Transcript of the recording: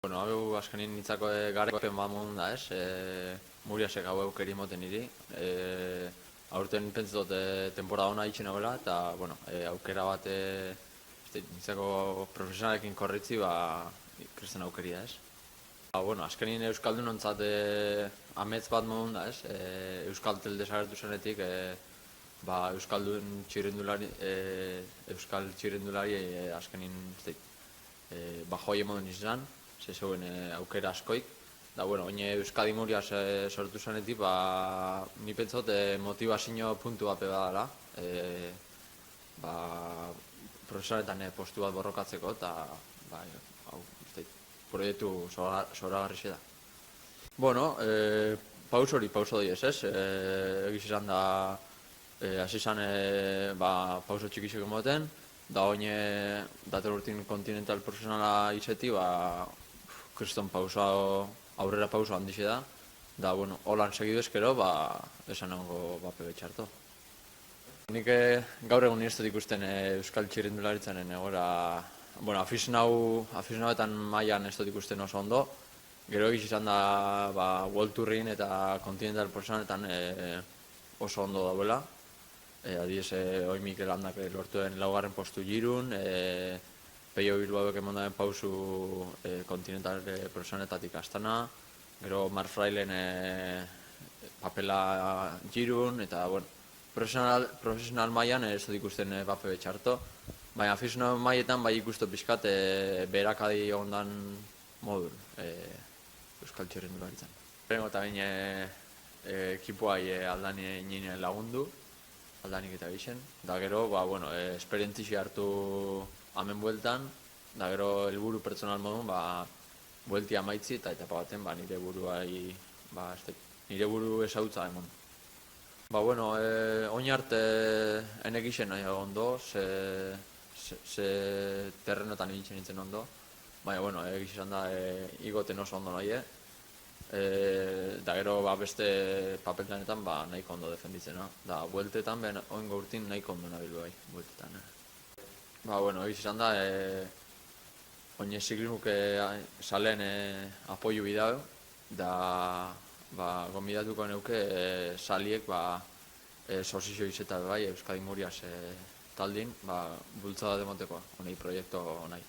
Bueno, hau azkenin nitzako garrekoen bat modun da, ez? Muriasek hau eukeri moten niri. Aurten pentsatot temporada ona itxen nagoela, eta, bueno, aukera bat nitzako profesionalekin korritzi, kristen aukeri da, ez? Bueno, azkenin Euskaldun ontzat amets bat modun da, ez? Euskaltel desagertu zenetik, Euskaldun txirrindulari, Euskal txirrindulari azkenin joie modun izan, zegoen aukera askoik. Da, bueno, oine Euskadi Murias sortu zenetik, ni pentsot motivazio puntu bat badala. Profesionaretan postu bat borrokatzeko, eta proiektu zoragarri da. Bueno, paus hori pauso doi ez. Egiz izan da, hasi izan pauso txikisek emoten, da oine dator urtin kontinental profesionala izeti, kriston pauso, aurrera pauso handixe da. Da, bueno, holan segidu ezkero, esan hongo bape betxarto. Nik gaur egun ez dut ikusten Euskal txirrindularitzaren egora, bueno, afizionauetan mailan ez dut ikusten oso ondo. Gero egiz izan da, World Tourrin eta Continental Profesionaletan oso ondo dauela. Adiez, hoi Mikel Landak lortuen laugarren postu girun, Peio Bilbaoek emondaren pausu Continental Profesionaletatik astana, gero Mark Frailen papela girun, eta, bueno, profesional mailan ez dut ikusten pape betxarto. Baina afizional mailetan ikustu pixkat berakadi ondan modun Euskal txirrindularitzan. Lehenengo eta bain ekipoai aldani nien lagundu, aldanik eta gixen. Da gero, esperientzisi hartu hamen bueltan, da gero helburu pertsonal modun, buelti amaitzi eta etapa baten nire buruai, nire buru ezautza emon. Oin arte enek isen ondo, ze terrenotan egiten nintzen ondo, baina egiz izan da igoten oso ondo nahi, da gero beste papeltanetan nahiko ondo defenditzena. Da, bueltetan, oin gaurtin nahiko ondo nabilu bai, bueltetan. Egiz izan da, oin ziklinuk salen apoio bidau, da, gombidatuko neuke saliek, sosizio izeta bai, Euskadi Murias taldin, bultzada demoteko, honei proiektu nahi.